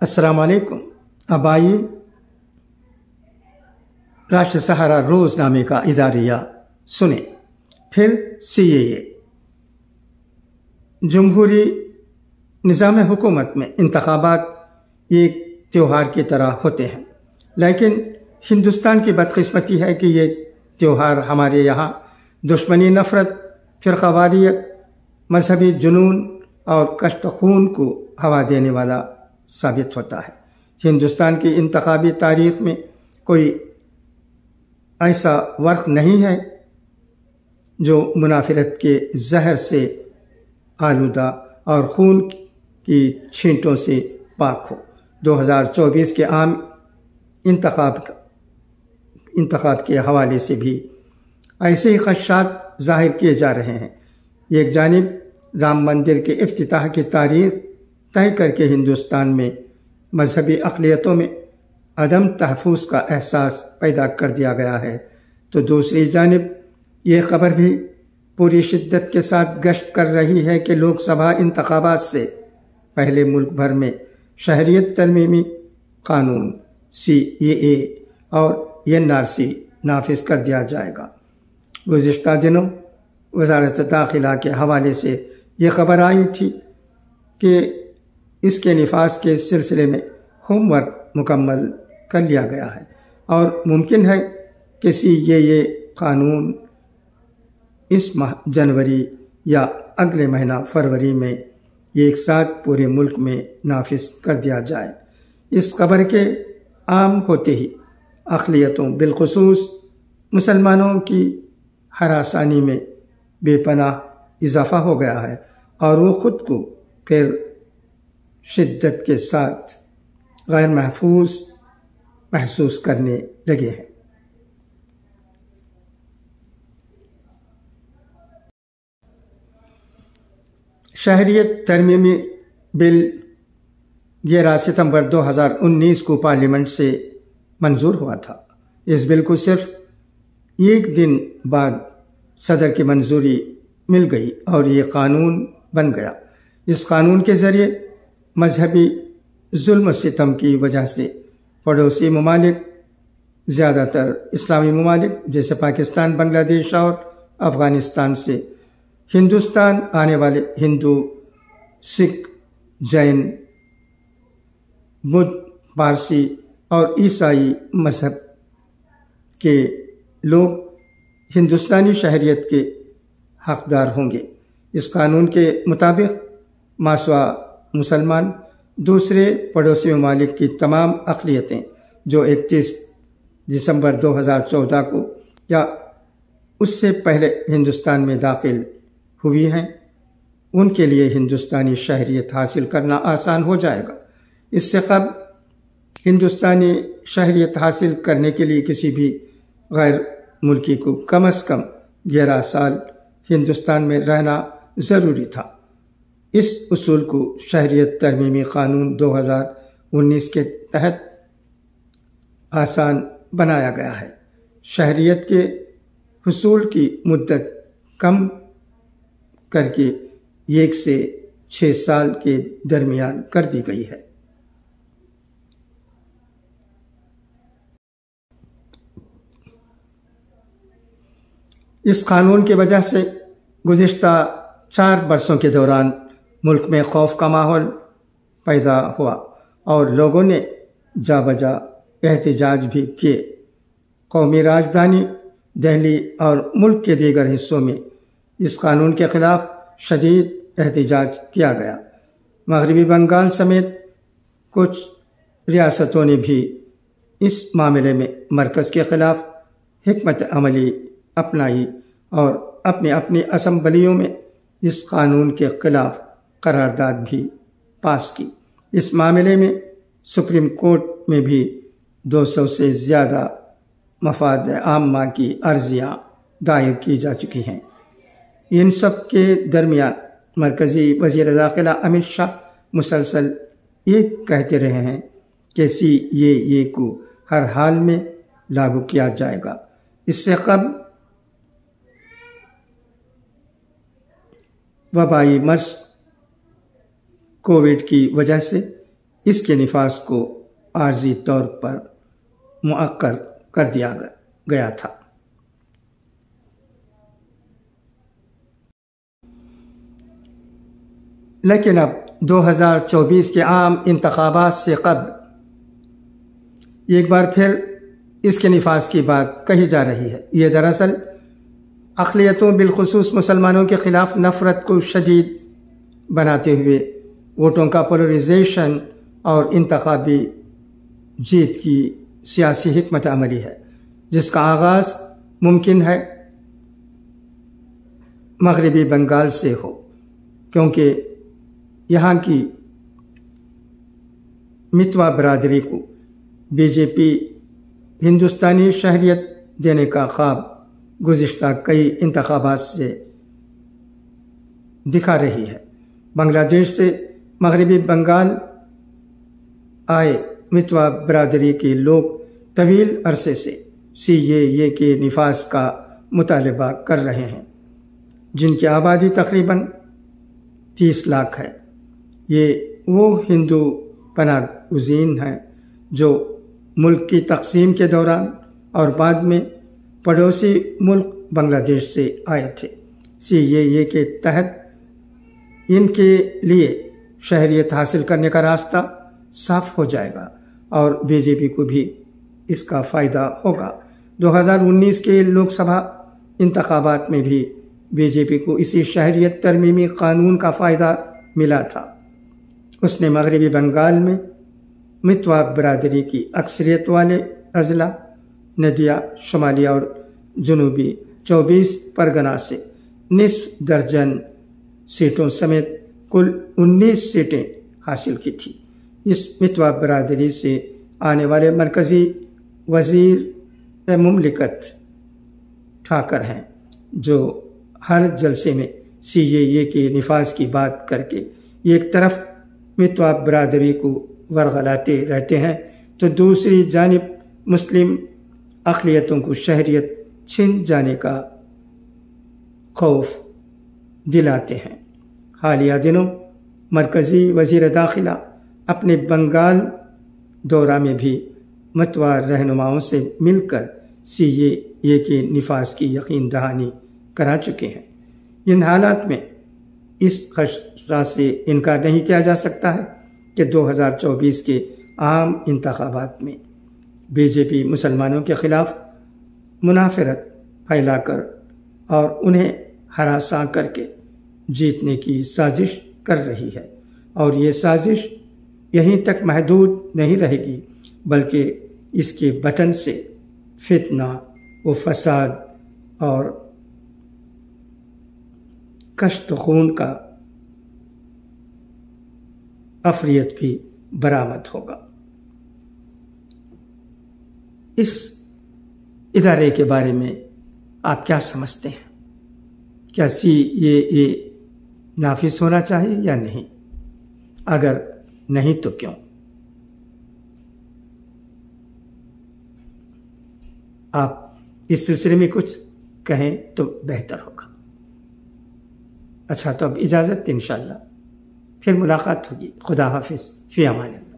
السلام علیکم۔ اب آئیے راشٹر سہارا روز نامے کا اداریہ سنیں۔ پھر CAA۔ جمہوری نظام حکومت میں انتخابات ایک تہوار کی طرح ہوتے ہیں، لیکن ہندوستان کی بدقسمتی ہے کہ یہ تہوار ہمارے یہاں دشمنی، نفرت، فرقہ واریت، مذہبی جنون اور کشت خون کو ہوا دینے والا ثابت ہوتا ہے۔ ہندوستان کی انتخابی تاریخ میں کوئی ایسا وقت نہیں ہے جو منافرت کے زہر سے آلودہ اور خون کی چھینٹوں سے پاک ہو۔ 2024 کے عام انتخاب کے حوالے سے بھی ایسے ہی خدشات ظاہر کیے جا رہے ہیں۔ ایک جانب رام مندر کے افتتاح کی تاریخ طے کر کے ہندوستان میں مذہبی اقلیتوں میں عدم تحفظ کا احساس پیدا کر دیا گیا ہے، تو دوسری جانب یہ خبر بھی پوری شدت کے ساتھ گشت کر رہی ہے کہ لوک سبھا انتخابات سے پہلے ملک بھر میں شہریت ترمیمی قانون CAA اور NRC نافذ کر دیا جائے گا۔ گزشتہ دنوں وزارت داخلہ کے حوالے سے یہ خبر آئی تھی کہ اس کے نفاذ کے سلسلے میں ہوم ورک مکمل کر لیا گیا ہے اور ممکن ہے کہ CAA قانون اس ماہ جنوری یا اگلے مہینہ فروری میں ایک ساتھ پورے ملک میں نافذ کر دیا جائے۔ اس خبر کے عام ہوتے ہی اقلیتوں بالخصوص مسلمانوں کی ہراسانی میں بے پناہ اضافہ ہو گیا ہے اور وہ خود کو پھر شدت کے ساتھ غیر محفوظ محسوس کرنے لگے ہیں۔ شہریت ترمیمی بل 11 ستمبر 2019 کو پارلیمنٹ سے منظور ہوا تھا۔ اس بل کو صرف ایک دن بعد صدر کی منظوری مل گئی اور یہ قانون بن گیا۔ اس قانون کے ذریعے مذہبی ظلم و ستم کی وجہ سے پڑوسی ممالک، زیادہ تر اسلامی ممالک جیسے پاکستان، بنگلہ دیش اور افغانستان سے ہندوستان آنے والے ہندو، سکھ، جین، بدھ، پارسی اور عیسائی مذہب کے لوگ ہندوستانی شہریت کے حقدار ہوں گے۔ اس قانون کے مطابق ماسوا مسلمان دوسرے پڑوسی ممالک کی تمام اقلیتیں جو 31 دسمبر 2014 کو یا اس سے پہلے ہندوستان میں داخل ہوئی ہیں، ان کے لیے ہندوستانی شہریت حاصل کرنا آسان ہو جائے گا۔ اس سے قبل ہندوستانی شہریت حاصل کرنے کے لیے کسی بھی غیر ملکی کو کم از کم 11 سال ہندوستان میں رہنا ضروری تھا۔ اس اصول کو شہریت ترمیمی قانون 2019 کے تحت آسان بنایا گیا ہے۔ شہریت کے حصول کی مدت کم کر کے 1 سے 6 سال کے درمیان کر دی گئی ہے۔ اس قانون کی وجہ سے گزشتہ 4 برسوں کے دوران ملک میں خوف کا ماحول پیدا ہوا اور لوگوں نے جا بجا احتجاج بھی کیے۔ قومی راجدھانی دہلی اور ملک کے دیگر حصوں میں اس قانون کے خلاف شدید احتجاج کیا گیا۔ مغربی بنگال سمیت کچھ ریاستوں نے بھی اس معاملے میں مرکز کے خلاف حکمت عملی اپنائی اور اپنی اپنی اسمبلیوں میں اس قانون کے خلاف قرارداد بھی پاس کی۔ اس معاملے میں سپریم کورٹ میں بھی 200 سے زیادہ مفاد عامہ کی عرضیاں دائر کی جا چکی ہیں۔ ان سب کے درمیان مرکزی وزیر داخلہ امت شاہ مسلسل یہ کہتے رہے ہیں کہ CAA کو ہر حال میں لاگو کیا جائے گا۔ اس سے قبل وبائی مرض کووڈ کی وجہ سے اس کے نفاذ کو عارضی طور پر مؤخر کر دیا گیا تھا۔ لیکن اب 2024 کے عام انتخابات سے قبل ایک بار پھر اس کے نفاذ کی بات کہی جا رہی ہے۔ یہ دراصل اقلیتوں بالخصوص مسلمانوں کے خلاف نفرت کو شدید بناتے ہوئے ووٹوں کا پولرائزیشن اور انتخابی جیت کی سیاسی حکمت عملی ہے، جس کا آغاز ممکن ہے مغربی بنگال سے ہو، کیونکہ یہاں کی متوا برادری کو بی جے پی ہندوستانی شہریت دینے کا خواب گزشتہ کئی انتخابات سے دکھا رہی ہے۔ بنگلہ دیش سے مغربی بنگال آئے متوا برادری کے لوگ طویل عرصے سے سی اے اے کے نفاذ کا مطالبہ کر رہے ہیں، جن کی آبادی تقریباً 30 لاکھ ہے۔ یہ وہ ہندو پناہ گزین ہیں جو ملک کی تقسیم کے دوران اور بعد میں پڑوسی ملک بنگلہ دیش سے آئے تھے۔ سی اے اے کے تحت ان کے لیے شہریت حاصل کرنے کا راستہ صاف ہو جائے گا اور بی جے پی کو بھی اس کا فائدہ ہوگا۔ 2019 کے لوک سبھا انتخابات میں بھی بی جے پی کو اسی شہریت ترمیمی قانون کا فائدہ ملا تھا۔ اس نے مغربی بنگال میں متوا برادری کی اکثریت والے اضلاع ندیا شمالی اور جنوبی 24 پرگنا سے نصف درجن سیٹوں سمیت کل 19 سیٹیں حاصل کی تھی۔ اس متوا برادری سے آنے والے مرکزی وزیر مملکت ٹھاکر ہیں، جو ہر جلسے میں سی اے اے کے نفاذ کی بات کر کے ایک طرف متوا برادری کو ورغلاتے رہتے ہیں تو دوسری جانب مسلم اقلیتوں کو شہریت چھن جانے کا خوف دلاتے ہیں۔ حالیہ دنوں مرکزی وزیر داخلہ اپنے بنگال دورہ میں بھی متوا رہنماؤں سے مل کر سی اے اے کے نفاذ کی یقین دہانی کرا چکے ہیں۔ ان حالات میں اس خدشہ سے انکار نہیں کیا جا سکتا ہے کہ 2024 کے عام انتخابات میں بی جے پی مسلمانوں کے خلاف منافرت پھیلا کر اور انہیں ہراساں کر کے جیتنے کی سازش کر رہی ہے، اور یہ سازش یہیں تک محدود نہیں رہے گی بلکہ اس کے بٹن سے فتنہ و فساد اور کشت خون کا افریت بھی برآمد ہوگا۔ اس ادارے کے بارے میں آپ کیا سمجھتے ہیں؟ کیا سی اے اے نافذ ہونا چاہیے یا نہیں؟ اگر نہیں تو کیوں؟ آپ اس سلسلے میں کچھ کہیں تو بہتر ہوگا۔ اچھا، تو اب اجازت، انشاءاللہ پھر ملاقات ہوگی۔ خدا حافظ، فی امان اللہ۔